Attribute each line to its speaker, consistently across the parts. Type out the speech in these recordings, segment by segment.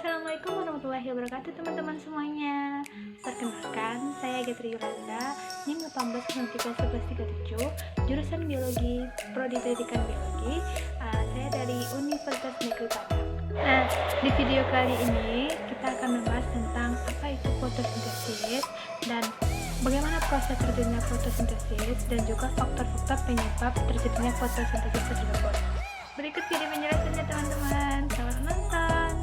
Speaker 1: Assalamualaikum warahmatullahi wabarakatuh teman-teman semuanya. Perkenalkan, saya Gatri Yolanda, NIM 18631137, jurusan Biologi, Prodi Pendidikan Biologi. Saya dari Universitas Negeri Padang. Nah, di video kali ini kita akan membahas tentang apa itu fotosintesis dan bagaimana proses terjadinya fotosintesis dan juga faktor-faktor penyebab terjadinya fotosintesis tersebut. Berikut video penjelasannya teman-teman. Selamat menonton.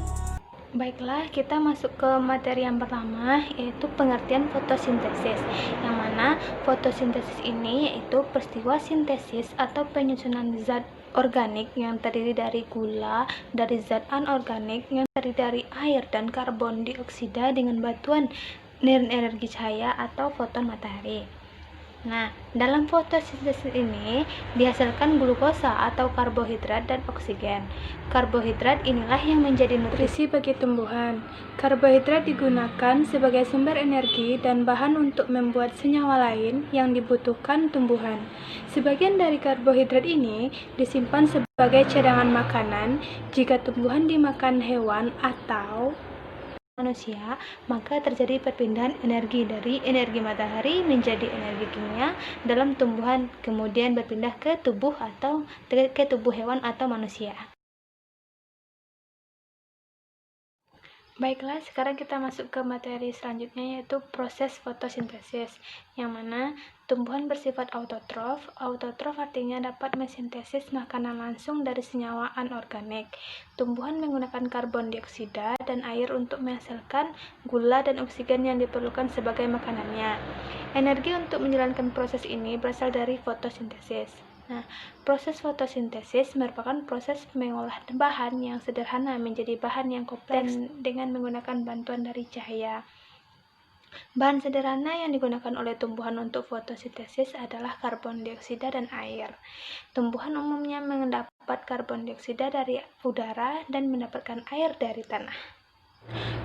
Speaker 1: Baiklah, kita masuk ke materi yang pertama, yaitu pengertian fotosintesis. Yang mana fotosintesis ini yaitu peristiwa sintesis atau penyusunan zat organik yang terdiri dari gula, dari zat anorganik yang terdiri dari air dan karbon dioksida dengan bantuan energi cahaya atau foton matahari. Nah, dalam fotosintesis ini dihasilkan glukosa atau karbohidrat dan oksigen. Karbohidrat inilah yang menjadi nutrisi bagi tumbuhan. Karbohidrat digunakan sebagai sumber energi dan bahan untuk membuat senyawa lain yang dibutuhkan tumbuhan. Sebagian dari karbohidrat ini disimpan sebagai cadangan makanan jika tumbuhan dimakan hewan atau manusia, maka terjadi perpindahan energi dari energi matahari menjadi energi kimia dalam tumbuhan, kemudian berpindah ke tubuh hewan atau manusia. Baiklah, sekarang kita masuk ke materi selanjutnya, yaitu proses fotosintesis, yang mana tumbuhan bersifat autotrof. Autotrof artinya dapat mensintesis makanan langsung dari senyawa anorganik. Tumbuhan menggunakan karbon dioksida dan air untuk menghasilkan gula dan oksigen yang diperlukan sebagai makanannya. Energi untuk menjalankan proses ini berasal dari fotosintesis. Nah, proses fotosintesis merupakan proses mengolah bahan yang sederhana menjadi bahan yang kompleks dengan menggunakan bantuan dari cahaya. Bahan sederhana yang digunakan oleh tumbuhan untuk fotosintesis adalah karbon dioksida dan air. Tumbuhan umumnya mendapat karbon dioksida dari udara dan mendapatkan air dari tanah.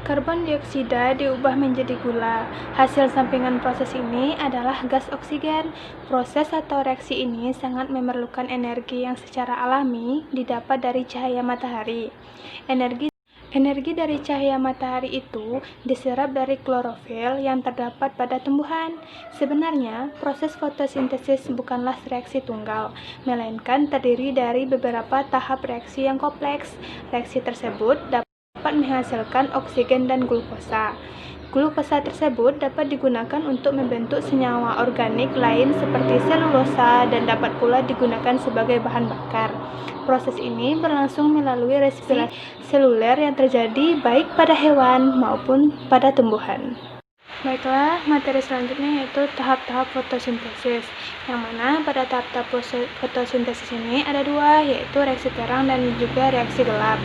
Speaker 1: Karbon dioksida diubah menjadi gula. Hasil sampingan proses ini adalah gas oksigen. Proses atau reaksi ini sangat memerlukan energi yang secara alami didapat dari cahaya matahari. Energi dari cahaya matahari itu diserap dari klorofil yang terdapat pada tumbuhan. Sebenarnya, proses fotosintesis bukanlah reaksi tunggal, melainkan terdiri dari beberapa tahap reaksi yang kompleks. Reaksi tersebut dapat menghasilkan oksigen dan glukosa. Glukosa tersebut dapat digunakan untuk membentuk senyawa organik lain seperti selulosa dan dapat pula digunakan sebagai bahan bakar. Proses ini berlangsung melalui respirasi seluler yang terjadi baik pada hewan maupun pada tumbuhan. Baiklah, materi selanjutnya yaitu tahap-tahap fotosintesis, yang mana pada tahap-tahap fotosintesis ini ada dua, yaitu reaksi terang dan juga reaksi gelap.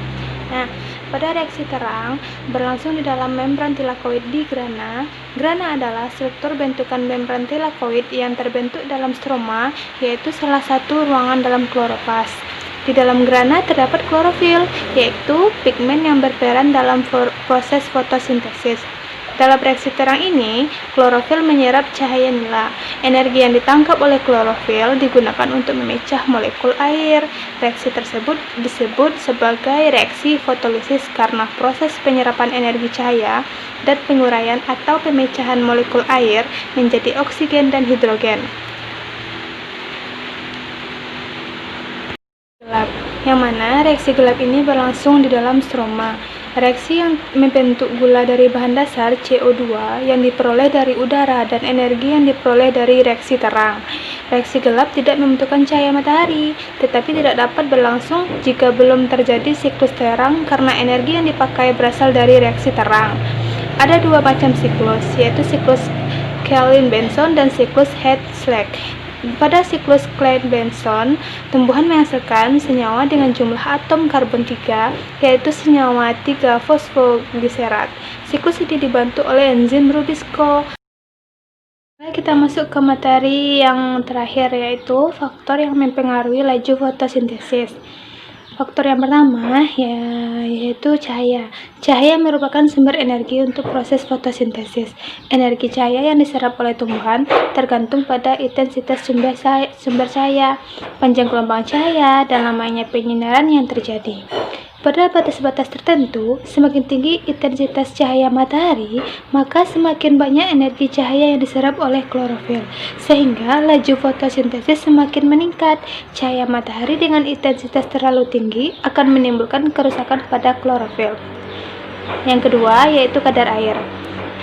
Speaker 1: Nah, pada reaksi terang berlangsung di dalam membran tilakoid di grana. Grana adalah struktur bentukan membran tilakoid yang terbentuk dalam stroma, yaitu salah satu ruangan dalam kloroplas. Di dalam grana terdapat klorofil, yaitu pigmen yang berperan dalam proses fotosintesis. Dalam reaksi terang ini, klorofil menyerap cahaya nila. Energi yang ditangkap oleh klorofil digunakan untuk memecah molekul air. Reaksi tersebut disebut sebagai reaksi fotolisis karena proses penyerapan energi cahaya dan penguraian atau pemecahan molekul air menjadi oksigen dan hidrogen. Gelap, yang mana reaksi gelap ini berlangsung di dalam stroma. Reaksi yang membentuk gula dari bahan dasar CO2 yang diperoleh dari udara dan energi yang diperoleh dari reaksi terang. Reaksi gelap tidak membutuhkan cahaya matahari, tetapi tidak dapat berlangsung jika belum terjadi siklus terang karena energi yang dipakai berasal dari reaksi terang. Ada dua macam siklus, yaitu siklus Calvin-Benson dan siklus Head-Slack. Pada siklus Clade-Benson, tumbuhan menghasilkan senyawa dengan jumlah atom karbon 3, yaitu senyawa 3-fosfogliserat. Siklus ini dibantu oleh enzim Rubisco. Kita masuk ke materi yang terakhir, yaitu faktor yang mempengaruhi laju fotosintesis. Faktor yang pertama yaitu cahaya. Cahaya merupakan sumber energi untuk proses fotosintesis. Energi cahaya yang diserap oleh tumbuhan tergantung pada intensitas sumber cahaya, panjang gelombang cahaya, dan lamanya penyinaran yang terjadi. Pada batas-batas tertentu, semakin tinggi intensitas cahaya matahari, maka semakin banyak energi cahaya yang diserap oleh klorofil, sehingga laju fotosintesis semakin meningkat. Cahaya matahari dengan intensitas terlalu tinggi akan menimbulkan kerusakan pada klorofil. Yang kedua, yaitu kadar air.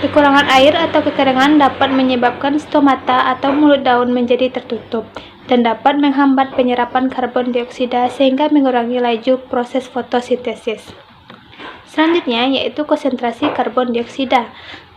Speaker 1: Kekurangan air atau kekeringan dapat menyebabkan stomata atau mulut daun menjadi tertutup dan dapat menghambat penyerapan karbon dioksida sehingga mengurangi laju proses fotosintesis. Selanjutnya yaitu konsentrasi karbon dioksida,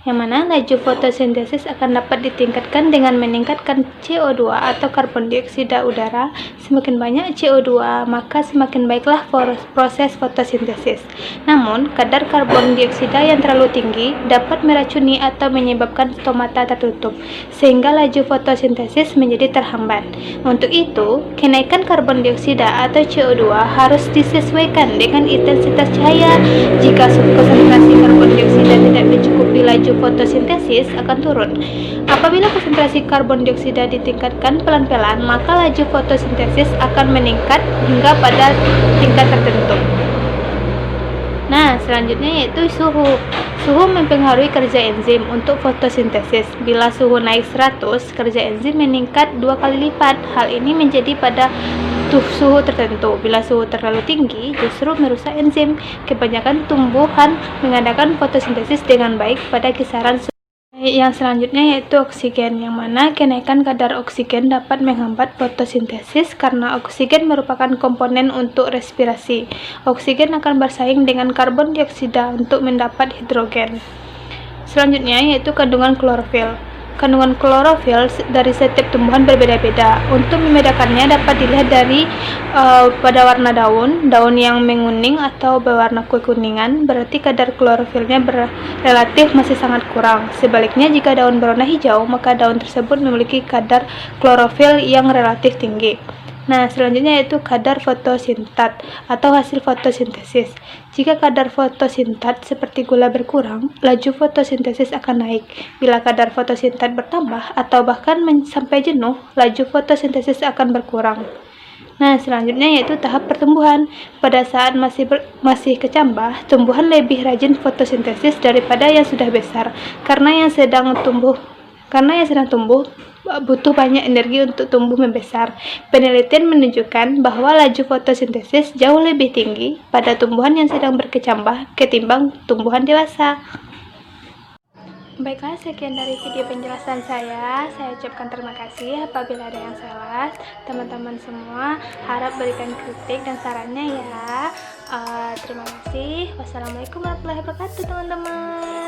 Speaker 1: yang mana laju fotosintesis akan dapat ditingkatkan dengan meningkatkan CO2 atau karbon dioksida udara. Semakin banyak CO2, maka semakin baiklah proses fotosintesis. Namun, kadar karbon dioksida yang terlalu tinggi dapat meracuni atau menyebabkan stomata tertutup, sehingga laju fotosintesis menjadi terhambat. Untuk itu, kenaikan karbon dioksida atau CO2 harus disesuaikan dengan intensitas cahaya. Jika konsentrasi karbon dioksida tidak mencukupi, laju fotosintesis akan turun. Apabila konsentrasi karbon dioksida ditingkatkan pelan-pelan, maka laju fotosintesis akan meningkat hingga pada tingkat tertentu. Nah, selanjutnya yaitu suhu. Suhu mempengaruhi kerja enzim untuk fotosintesis. Bila suhu naik 100, kerja enzim meningkat 2 kali lipat. Hal ini menjadi pada suhu tertentu. Bila suhu terlalu tinggi, justru merusak enzim. Kebanyakan tumbuhan mengadakan fotosintesis dengan baik pada kisaran suhu. Yang selanjutnya yaitu oksigen, yang mana kenaikan kadar oksigen dapat menghambat fotosintesis karena oksigen merupakan komponen untuk respirasi. Oksigen akan bersaing dengan karbon dioksida untuk mendapat hidrogen. Selanjutnya yaitu kandungan klorofil. Kandungan klorofil dari setiap tumbuhan berbeda-beda. Untuk membedakannya dapat dilihat dari pada warna daun yang menguning atau berwarna kekuningan, berarti kadar klorofilnya relatif masih sangat kurang. Sebaliknya, jika daun berwarna hijau, maka daun tersebut memiliki kadar klorofil yang relatif tinggi. Nah, selanjutnya yaitu kadar fotosintat atau hasil fotosintesis. Jika kadar fotosintat seperti gula berkurang, laju fotosintesis akan naik. Bila kadar fotosintat bertambah atau bahkan sampai jenuh, laju fotosintesis akan berkurang. Nah, selanjutnya yaitu tahap pertumbuhan. Pada saat masih kecambah, tumbuhan lebih rajin fotosintesis daripada yang sudah besar, karena yang sedang tumbuh butuh banyak energi untuk tumbuh membesar. Penelitian menunjukkan bahwa laju fotosintesis jauh lebih tinggi pada tumbuhan yang sedang berkecambah ketimbang tumbuhan dewasa. Baiklah, sekian dari video penjelasan saya. Saya ucapkan terima kasih apabila ada yang salah. Teman-teman semua harap berikan kritik dan sarannya ya. Terima kasih. Wassalamualaikum warahmatullahi wabarakatuh, teman-teman.